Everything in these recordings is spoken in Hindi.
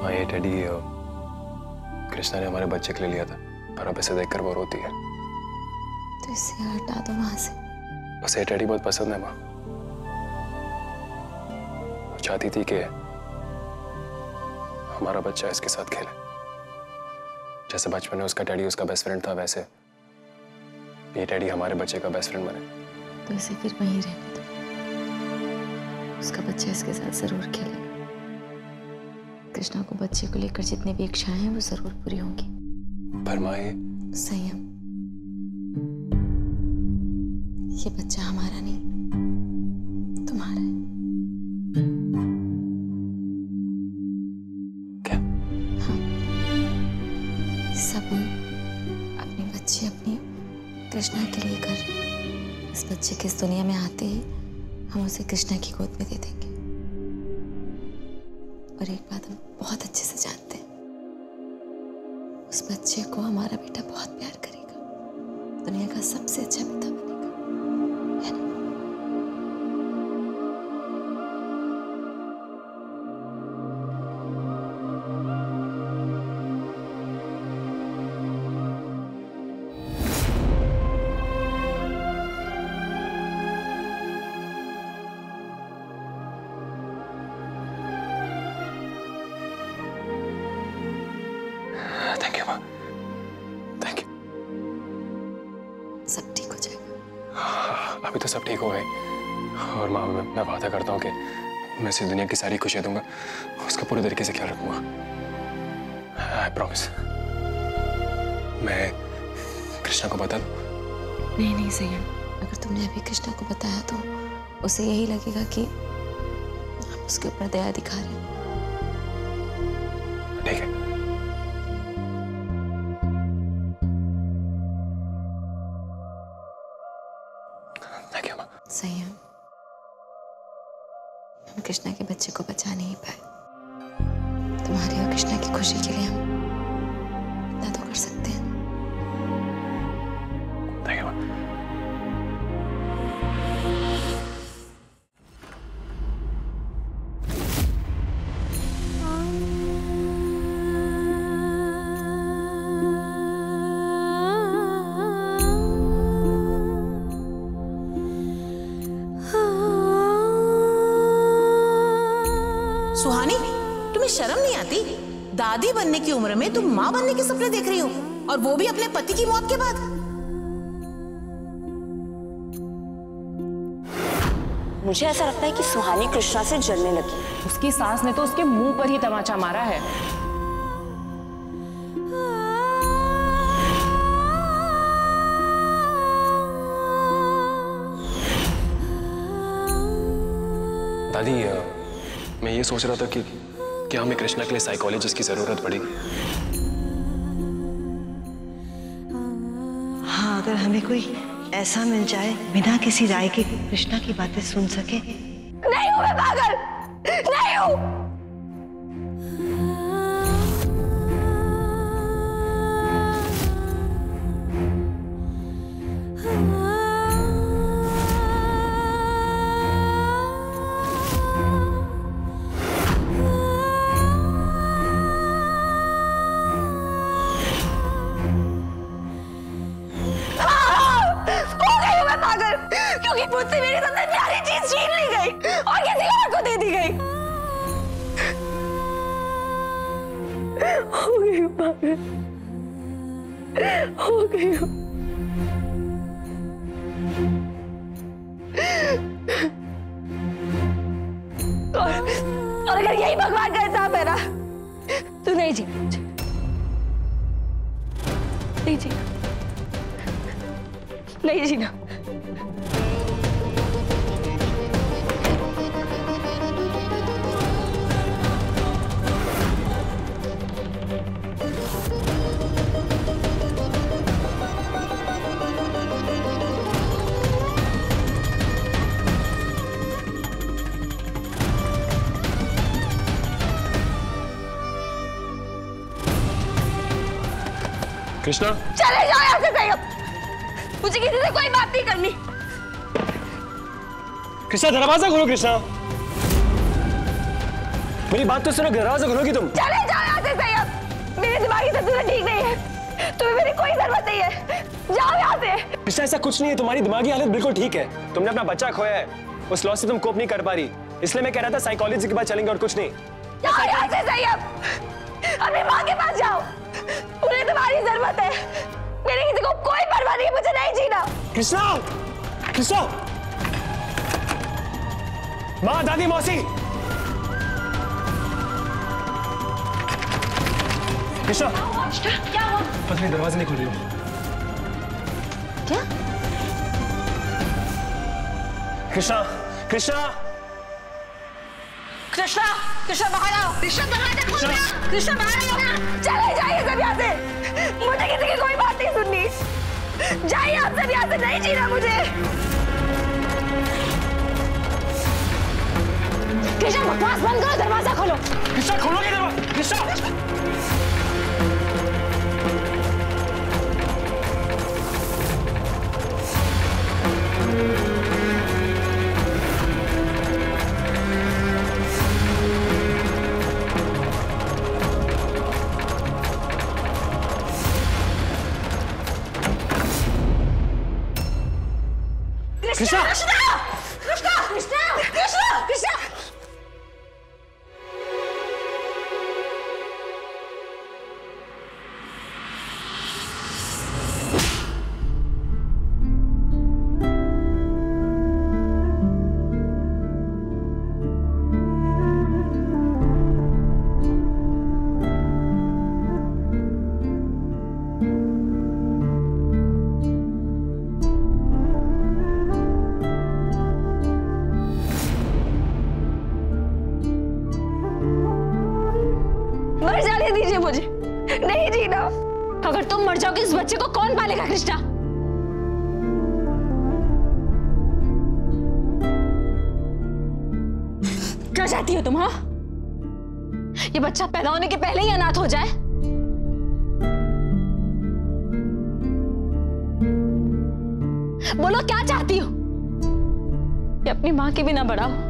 हाँ, ये टेडी कृष्णा ने हमारे बच्चे के लिए लिया था, पर अब इसे देखकर वो रोती है। तो इसे हटा दो वहां से। उसे टेडी बहुत पसंद है माँ। वो चाहती थी कि हमारा बच्चा इसके साथ खेले। जैसे बचपन में उसका टेडी उसका बेस्ट फ्रेंड था, वैसे ये टेडी हमारे बच्चे का बेस्ट फ्रेंड बने। तो इसे फिर वहीं रहने दो, उसका बच्चा इसके साथ जरूर खेलेगा। कृष्णा को बच्चे को लेकर जितनी भी इच्छाएं हैं वो जरूर पूरी होंगी। पर माँ, ये संयम, ये बच्चा हमारा नहीं तुम्हारा है। क्या? हाँ, सब हम अपने बच्चे अपनी कृष्णा के लिए कर, इस बच्चे के इस दुनिया में आते ही हम उसे कृष्णा की गोद में दे देंगे। और एक बात हम बहुत अच्छे से जानते हैं, उस बच्चे को हमारा बेटा बहुत प्यार करेगा, दुनिया का सबसे अच्छा पिता बनेगा, है ना? थैंक यू माँ, थैंक यू। सब ठीक हो जाएगा। अभी तो सब ठीक हो गए। और माँ, मैं वादा करता हूँ कि मैं इसे दुनिया की सारी खुशियाँ दूंगा, उसका पूरे तरीके से ख्याल रखूंगा। I promise. मैं कृष्णा को बता दूँ? नहीं नहीं संयम, अगर तुमने अभी कृष्णा को बताया तो उसे यही लगेगा कि आप उसके ऊपर दया दिखा रहे हैं। ठीक है। थैंक यू माँ। संयम, हम कृष्णा के बच्चे को बचा नहीं पाए, तुम्हारी और कृष्णा की खुशी के लिए हम इतना तो कर सकते हैं। थैंक यू माँ। सुहानी, तुम्हें शर्म नहीं आती? दादी बनने की उम्र में तुम माँ बनने के सपने देख रही हो, और वो भी अपने पति की मौत के बाद। मुझे ऐसा लगता है कि सुहानी कृष्णा से जलने लगी। उसकी सास ने तो उसके मुंह पर ही तमाचा मारा है। दादी, मैं ये सोच रहा था कि क्या हमें कृष्णा के लिए साइकोलॉजिस्ट की जरूरत पड़ेगी? हाँ, अगर हमें कोई ऐसा मिल जाए बिना किसी राय के कृष्णा की बातें सुन सके। नहीं हूं मैं पागल, नहीं हूं। क्योंकि मुझसे मेरी सबसे प्यारी चीज छीन ली गई और किसी और को दे दी गई। हो गई पागल, हो गई। और अगर यही भगवान का हिसाब है ना, तो नहीं जी, नहीं जी, नहीं जीना। कृष्णा, चले जाओ यहाँ से सैयद, मुझे किसी से कोई बात नहीं करनी। कृष्णा, दरवाजा खोलो। कृष्णा, मेरी बात तो सुनो, दरवाजा खोलोगी तुम? चले जाओ यहाँ से सही अब। मेरी दिमागी संतुलन ठीक नहीं है, तुम्हें मेरी कोई जरूरत नहीं है, जाओ यहाँ से। कृष्णा ऐसा कुछ नहीं है, तुम्हारी दिमागी हालत बिल्कुल ठीक है। तुमने अपना बच्चा खोया है, उस लॉस से तुम कोप नहीं कर पा रही, इसलिए मैं कह रहा था साइकोलॉजी के पास चलेंगे और कुछ नहीं। जाओ यहाँ से सही अब, अपनी माँ के पास जाओ, उन्हें तुम्हारी जरूरत है, मेरे किसी को कोई परवाह नहीं, मुझे नहीं जीना। कृष्णा, कृष्णा, माँ, दादी, मौसी, कृष्णा, क्या हुआ? पता नहीं दरवाजा नहीं खोल रही हो। क्या? कृष्णा, कृष्णा, कृष्णा, कृष्णा बाहर आओ, कृष्णा दरवाजा खोल दो, कृष्णा बाहर आओ, चले जाइए सब यहाँ से, मुझे किसी की कोई बात नहीं सुननी, जाइए आप सब यहाँ से, नहीं जीना मुझे। कृष्णा बकवास बंद करो, दरवाजा खोलो। कृष्णा खोलोगे दरवाजा? कृष्णा, कृष्णा, कृष्णा, कृष्णा, कृष्णा, कृष्णा, कृष्णा। मर जाने दीजिए मुझे, नहीं जीना। अगर तुम मर जाओगे इस बच्चे को कौन पालेगा कृष्णा? क्या चाहती हो तुम? हाँ, ये बच्चा पैदा होने के पहले ही अनाथ हो जाए? बोलो क्या चाहती हो? ये अपनी मां की भी ना बड़ा हो।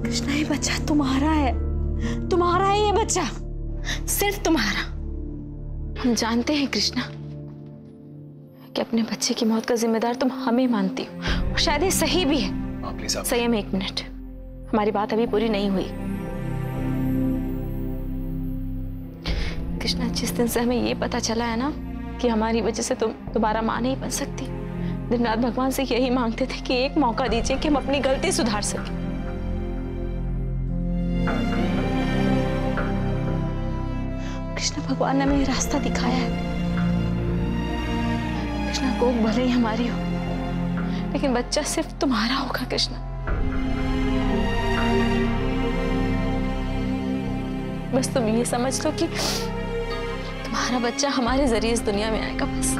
कृष्णा, ये बच्चा तुम्हारा है, तुम्हारा है ये बच्चा, सिर्फ तुम्हारा। हम जानते हैं कृष्णा कि अपने बच्चे की मौत का जिम्मेदार तुम हमें मानती हो, और शायद ये सही भी है। संयम, एक मिनट, हमारी बात अभी पूरी नहीं हुई। कृष्णा, जिस दिन से हमें ये पता चला है ना कि हमारी वजह से तुम दोबारा मां नहीं बन सकती, दिन रात भगवान से यही मांगते थे कि एक मौका दीजिए कि हम अपनी गलती सुधार सकें। कृष्णा, भगवान ने हमें रास्ता दिखाया है। कृष्णा, कोख भले ही हमारी हो, लेकिन बच्चा सिर्फ तुम्हारा होगा कृष्णा। बस तुम ये समझ लो कि तुम्हारा बच्चा हमारे जरिए इस दुनिया में आएगा, बस।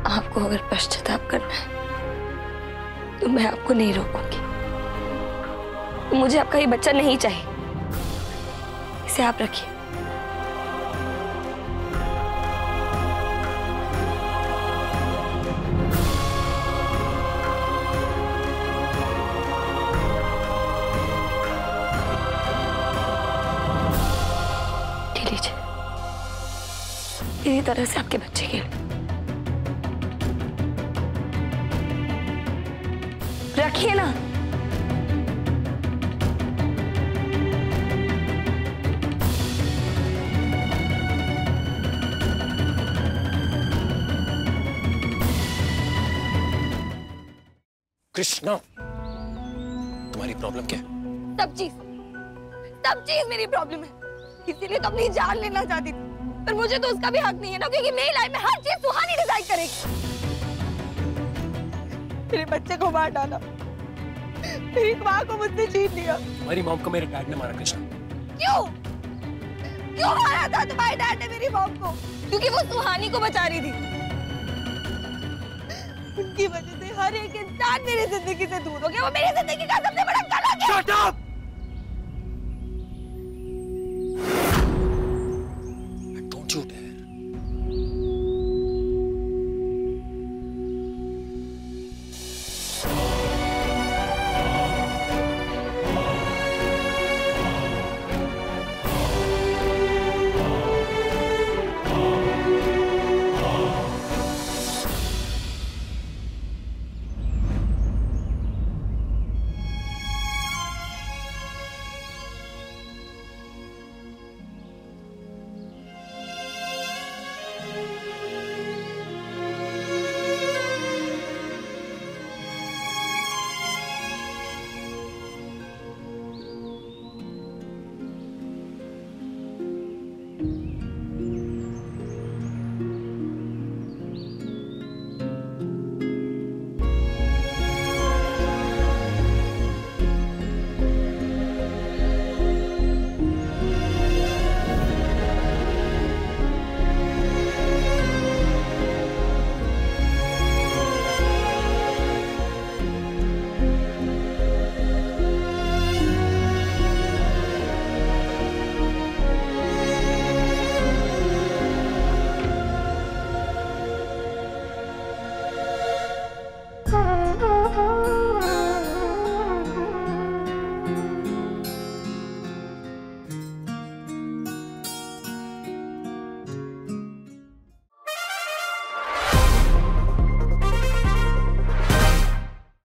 आपको अगर पश्चाताप करना है तो मैं आपको नहीं रोकूंगी। तो मुझे आपका ये बच्चा नहीं चाहिए, इसे आप रखिए। लीजिए, इसी तरह से आपके बच्चे के लिए रखिए ना। कृष्णा, तुम्हारी प्रॉब्लम क्या है? सब चीज मेरी प्रॉब्लम है, इसीलिए तो अपनी जान लेना चाहती थी, पर मुझे तो उसका भी हक नहीं है ना, क्योंकि मेरी लाइफ में हर चीज सुहानी डिसाइड करेगी। मेरे बच्चे को मार डाला, मेरी माँ को मुझसे छीन लिया। तुम्हारी मॉम को मेरे डैड ने मारा कृष्णा। क्यों? क्यों मारा था तुम्हारे डैड ने मेरी मॉम को? क्योंकि वो सुहानी को बचा रही थी। उनकी वजह से हर एक इंसान मेरी जिंदगी से दूर हो गया। वो मेरी जिंदगी का सबसे बड़ा कलंक है। Shut up!